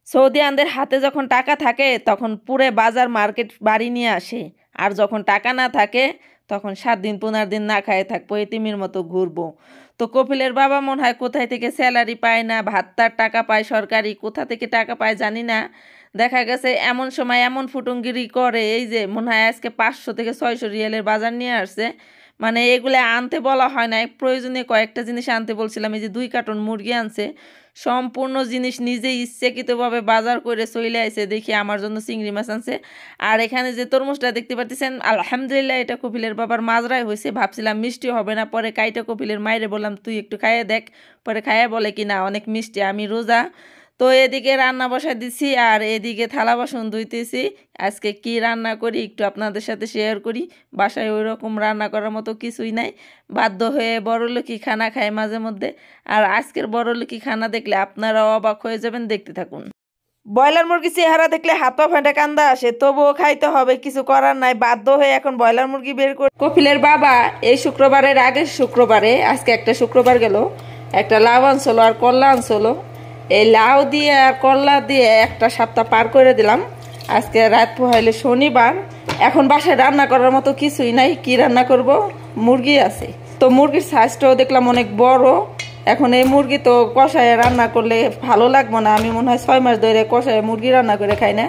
Saudi আনদের হাতে যখন টাকা থাকে তখন পুরো বাজার মার্কেট বাড়ি নিয়ে আসে, আর যখন টাকা না থাকে তখন 7 দিন 15 দিন না খায় থাকবো, এতিমের মতো ঘুরবো। তো কপিলের বাবা মনে হয় কোথায় থেকে স্যালারি পায় না, ভাত্তার টাকা পায় সরকারি, কোথা থেকে টাকা পায় জানি না। দেখা গেছে এমন সময় এমন ফুটুঙ্গিরি করে, এই যে মনে হয় আজকে 500 থেকে 600 রিয়ালের বাজার নিয়ে আসছে। মানে এগুলো আনতে বলা হয় না, প্রয়োজনীয় কয়েকটা জিনিস আনতে বলছিলাম। এই যে 2 কার্টন মুরগি আনছে, সম্পূর্ণ জিনিস নিজে ইচ্ছাকৃতভাবে বাজার করে চলে আইছে। দেখি আমার জন্য চিংড়ি মাছ আনছে। আর এখানে যে তরমুজটা দেখতে পাচ্ছেন, আলহামদুলিল্লাহ এটা কপিলের বাবার মাজরাই হয়েছে। ভাবছিলাম মিষ্টি হবে না, পরে কাইটা কপিলের মায়েরে বললাম তুই একটু খাইয়ে দেখ। পরে খাইয়ে বলে কি না অনেক মিষ্টি, আমি রোজা। তো এদিকে রান্না বসা দিছি আর এদিকে থালা বাসন ধুইতেছি। আজকে কি রান্না করি একটু আপনাদের সাথে শেয়ার করি। বাসায় ওই রকম রান্না করার মতো কিছুই নাই, বাধ্য হয়ে বড়লোকি খানা খায় মাঝে মধ্যে। আর আজকের বড়লোকি খানা দেখলে আপনারা অবাক হয়ে যাবেন, দেখতে থাকুন। ব্রয়লার মুরগি চেহারা দেখলে হাত পা ফেটে কান্দা আসে, তবুও খাইতে হবে, কিছু করার নাই, বাধ্য হয়ে এখন ব্রয়লার মুরগি বের করে। কপিলের বাবা এই শুক্রবারের আগের শুক্রবারে, আজকে একটা শুক্রবার গেল, একটা লাউ আনছিল আর করলা আনছিল। এই লাউ দিয়ে আর করলা দিয়ে একটা সপ্তাহ পার করে দিলাম। আজকে রাত পোহাইলে শনিবার, এখন বাসায় রান্না করার মতো কিছুই নাই। কি রান্না করব? মুরগি আছে, তো মুরগির সাইজটাও দেখলাম অনেক বড়। এখন এই মুরগি তো কষায় রান্না করলে ভালো লাগবে না, আমি মনে হয় 6 মাস ধরে কষায় মুরগি রান্না করে খাই না।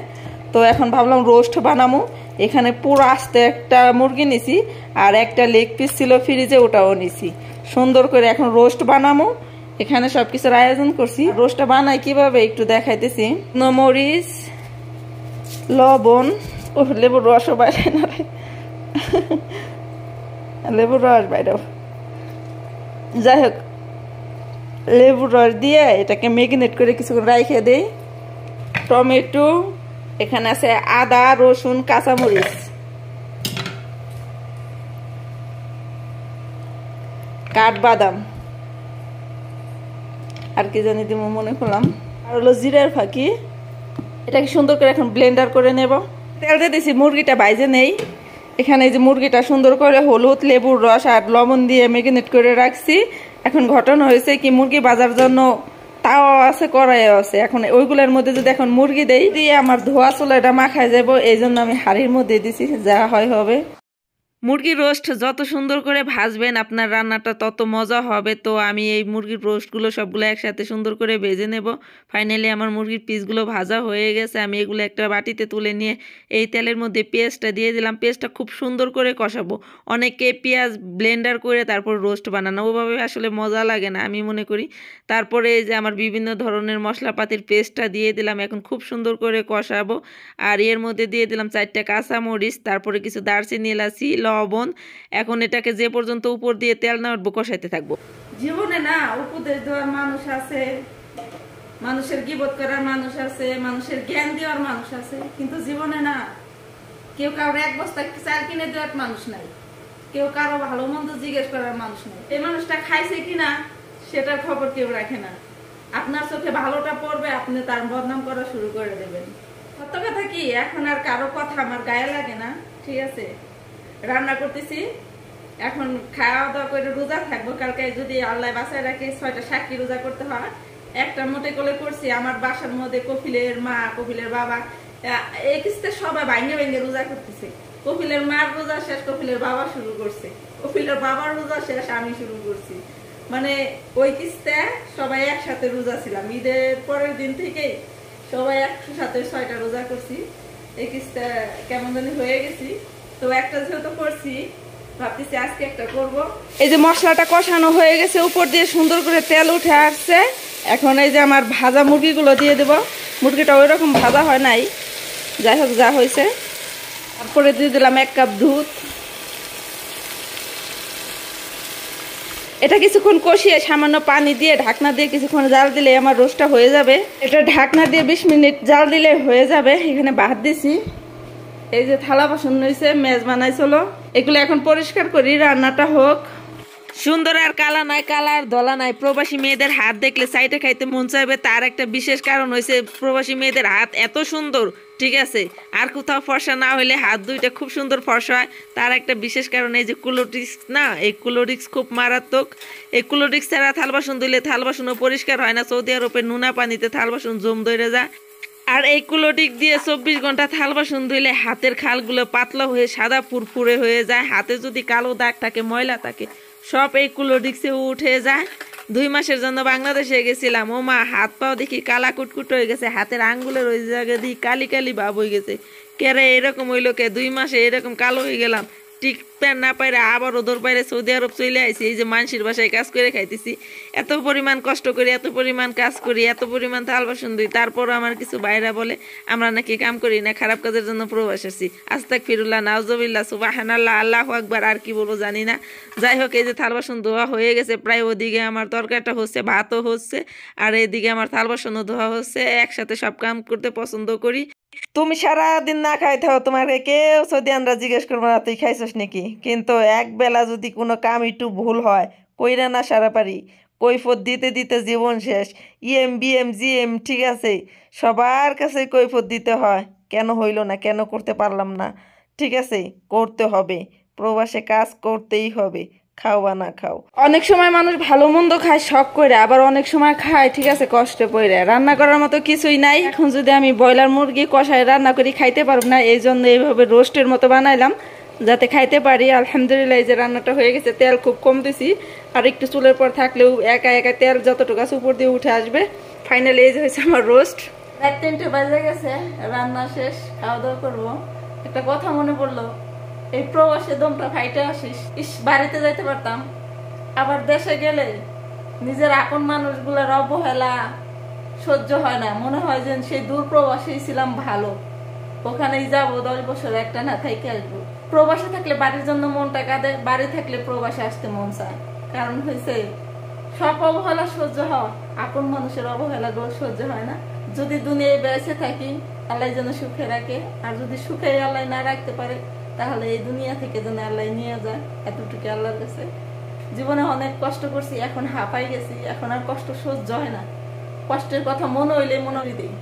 তো এখন ভাবলাম রোস্ট বানাবো। এখানে পুরো আস্তে একটা মুরগি নিছি, আর একটা লেগ পিস ছিল ফ্রিজে, ওটাও নিছি। সুন্দর করে এখন রোস্ট বানাবো। এখানে সবকিছুর আয়োজন করছি। রোস্টটা বানাই কিভাবে একটু দেখাইতেছি। মরিচ, লবণ, ও লেবুর রসও বাইরে না, লেবুর রস বাইরেও, যাই হোক লেবুর রস দিয়ে এটাকে ম্যারিনেট করে কিছুক্ষণ রাইখে দেই। টমেটো, এখানে আছে আদা, রসুন, কাঁচামরিচ, কাঠবাদাম, আর কি জানি দিব মনে করলাম, আর হলো জিরার ফাঁকি। এটাকে সুন্দর করে এখন ব্লেন্ডার করে নেব। তেল দিয়ে দিছি, মুরগিটা ভাইজে নেই। এখানে এই যে মুরগিটা সুন্দর করে হলুদ, লেবুর রস আর লবণ দিয়ে ম্যারিনেট করে রাখছি। এখন ঘটনা হয়েছে কি, মুরগি ভাজার জন্য তাও আছে, কড়াইও আছে। এখন ওইগুলোর মধ্যে যদি এখন মুরগি দেই দিয়ে আমার ধোয়া চুলাটা মাখায় যাব, এই জন্য আমি হাঁড়ির মধ্যে দিছি, যা হয় হবে। মুরগির রোস্ট যত সুন্দর করে ভাজবেন আপনার রান্নাটা তত মজা হবে। তো আমি এই মুরগির রোস্টগুলো সবগুলো একসাথে সুন্দর করে ভেজে নেব। ফাইনালি আমার মুরগির পিসগুলো ভাজা হয়ে গেছে। আমি এগুলো একটা বাটিতে তুলে নিয়ে এই তেলের মধ্যে পেঁয়াজটা দিয়ে দিলাম। পেঁয়াজটা খুব সুন্দর করে কষাবো। অনেকে পেঁয়াজ ব্লেন্ডার করে তারপর রোস্ট বানানো, ওভাবে আসলে মজা লাগে না আমি মনে করি। তারপরে এই যে আমার বিভিন্ন ধরনের মশলাপাতির পেস্টটা দিয়ে দিলাম। এখন খুব সুন্দর করে কষাবো। আর এর মধ্যে দিয়ে দিলাম 4টা কাঁচামরিচ, তারপরে কিছু দারচিনি, এলাচি, লবণ। এখন এটাকে যে পর্যন্ত উপর দিয়ে তেল না উঠবো কষাইতে থাকবো। জীবনে না উপদেশ দেওয়ার মানুষ আছে, মানুষের গীবত করার মানুষ আছে, মানুষের জ্ঞান দেওয়ার মানুষ আছে, কিন্তু জীবনে না কেউ কারো 1 বস্তা চাল কিনে দেওয়ার মানুষ নাই, কেউ কারো ভালো মন্দ জিজ্ঞেস করার মানুষ নাই। এই মানুষটা খাইছে কিনা সেটার খবর কেউ রাখে না। আপনার চোখে ভালোটা পড়বে, আপনি তার বদনাম করা শুরু করে দেবেন। সত্য কথা কি, এখন আর কারো কথা আমার গায়ে লাগে না। ঠিক আছে, রান্না করতেছি, এখন খাওয়া দাওয়া করে রোজা থাকবো। কালকে যদি আল্লাহ বাসায় রাখে 6টা সাক্ষী রোজা করতে হয়। একটা মোটে করে করছি। আমার বাসার মধ্যে কপিলের মা, কপিলের বাবা, এই কিস্তে সবাই ভাঙ্গে ভাঙ্গে রোজা করতেছে। কপিলের মার রোজা শেষ, কপিলের বাবা শুরু করছে, কপিলের বাবার রোজা শেষ, আমি শুরু করছি। মানে ওই কিস্তে সবাই একসাথে রোজা ছিলাম। ঈদের পরের দিন থেকেই সবাই একসাথে 6টা রোজা করছি। এই কিস্তে কেমন জানি হয়ে গেছি। তো একটা যেহেতু করছি, ভাবতেছি আজকে একটা করব। এই যে মশলাটা কষানো হয়ে গেছে, উপর দিয়ে সুন্দর করে তেল উঠে আসছে। এখন এই যে আমার ভাজা মুরগিগুলো দিয়ে দেব। মুরগিটা ওই রকম ভাজা হয় নাই, যাই হোক যা হয়েছে। তারপরে দিয়ে দিলাম 1 কাপ দুধ। এটা কিছুক্ষণ কষিয়ে সামান্য পানি দিয়ে ঢাকনা দিয়ে কিছুক্ষণ জাল দিলে আমার রোস্টটা হয়ে যাবে। এটা ঢাকনা দিয়ে 20 মিনিট জাল দিলে হয়ে যাবে। এখানে ভাত দিছি, এই যে থালা বাসন রয়েছে, মেজ বানাইছিল, এগুলো এখন পরিষ্কার করি, রান্নাটা হোক। সুন্দর আর কালা নাই, কালার দলা নাই। প্রবাসী মেয়েদের হাত দেখলে সাইডে খাইতে মন চাইবে। তার একটা বিশেষ কারণ হয়েছে প্রবাসী মেয়েদের হাত এত সুন্দর, ঠিক আছে, আর কোথাও ফর্সা না হলে হাত দুইটা খুব সুন্দর ফর্সা হয়। তার একটা বিশেষ কারণ এই যে ক্লোরিক্স না, এই ক্লোরিক্স খুব মারাত্মক। এই ক্লোরিক্স ছাড়া থাল বাসন ধুলে থাল বাসনও পরিষ্কার হয় না। সৌদি আরবের নোনা পানিতে থাল বাসন জম ধরে যায়। আর এই কুলোটিক দিয়ে 24 ঘন্টা থাল বাসন ধুইলে হাতের খালগুলো পাতলা হয়ে সাদা ফুরফুরে হয়ে যায়। হাতে যদি কালো দাগ থাকে, ময়লা থাকে, সব এই কুলোটিক্সে উঠে যায়। 2 মাসের জন্য বাংলাদেশে গেছিলাম। ও মা, হাত পাও দেখি কালা কুটকুট হয়ে গেছে, হাতের আঙ্গুলের ওই জায়গায় দেখি কালি কালি ভাব হয়ে গেছে। কেরে এরকম হইলো কে? 2 মাসে এরকম কালো হয়ে গেলাম। টিক প্যান না পাইরে আবার ওদের বাইরে সৌদি আরব চলে আইছি। এই যে মানুষের বাসায় কাজ করে খাইতেছি, এত পরিমাণ কষ্ট করি, এত পরিমাণ কাজ করি, এত পরিমাণ থাল বাসন দিই, তারপরও আমার কিছু বাইরা বলে আমরা নাকি কাম করি না, খারাপ কাজের জন্য প্রবাস আসি। আস্তাগফিরুল্লাহ, নাউজুবিল্লাহ, সুবহানাল্লাহ, আল্লাহু আকবার, আর কি বলবো জানি না। যাই হোক, এই যে থাল বাসন ধোয়া হয়ে গেছে প্রায়, ওদিকে আমার তরকারিটা হচ্ছে, ভাতও হচ্ছে, আর এদিকে আমার থাল বাসনও ধোয়া হচ্ছে। একসাথে সব কাম করতে পছন্দ করি। তুমি সারাদিন না খাই থাও, তোমাকে কেউ সৌদিয়ানরা জিজ্ঞেস করবো না তুই খাইছস নাকি। কিন্তু এক বেলা যদি কোনো কাম একটু ভুল হয়, কইরা না সারা পারি, কৈফত দিতে দিতে জীবন শেষ। ইএম বিএম জিএম ঠিক আছে, সবার কাছে কৈফত দিতে হয়। কেন হইল না, কেন করতে পারলাম না, ঠিক আছে, করতে হবে। প্রবাসে কাজ করতেই হবে, খাও বা না খাও। অনেক সময় মানুষ ভালো মন্দ খায় শখ করে, আবার অনেক সময় খায় ঠিক আছে কষ্টে পড়ে। রান্না করার মতো কিছুই নাই। এখন যদি আমি ব্রয়লার মুরগি কষায় রান্না করি খাইতে পারবো না, এই জন্য এইভাবে রোস্টের মতো বানাইলাম যাতে খাইতে পারি। আলহামদুলিল্লাহ, এই যে রান্নাটা হয়ে গেছে। তেল খুব কম দিছি, আর একটু চুলের পর থাকলেও একা একা তেল যতটুকু আছে উপর দিয়ে উঠে আসবে। ফাইনালি এই যে হয়েছে আমার রোস্ট। রাত 3টে বাজে গেছে, রান্না শেষ, খাওয়া দাওয়া করবো। একটা কথা মনে পড়লো, এই প্রবাসে দমটা ফাইটে আসিস, ইস বাড়িতে যাইতে পারতাম। আবার দেশে গেলে নিজের আপন মানুষগুলোর অবহেলা সহ্য হয় না, মনে হয় যে সেই দূর প্রবাসে ছিলাম ভালো, ওখানেই যাবো 10 বছর একটা না থেকে আসবো। প্রবাসে থাকলে বাড়ির জন্য মনটা কাঁদে, বাড়ি থাকলে প্রবাসে আসতে মন চায়। কারণ হয়েছে সব অবহেলা সহ্য হয়, আপন মানুষের অবহেলা সহ্য হয় না। যদি দুনিয়ায় বেঁচে থাকি, আল্লাহ যেন সুখে রাখে, আর যদি সুখে আল্লাহ না রাখতে পারে, তাহলে এই দুনিয়া থেকে যেন আল্লাহ নিয়ে যায়, এতটুকু আল্লাহর কাছে। জীবনে অনেক কষ্ট করছি, এখন হাঁপাই গেছি, এখন আর কষ্ট সহ্য হয় না। কষ্টের কথা মনে হইলে মনে দিই।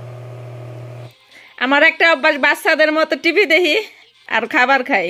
আমার একটা অভ্যাস, বাচ্চাদের মতো টিভি দেখি আর খাবার খাই।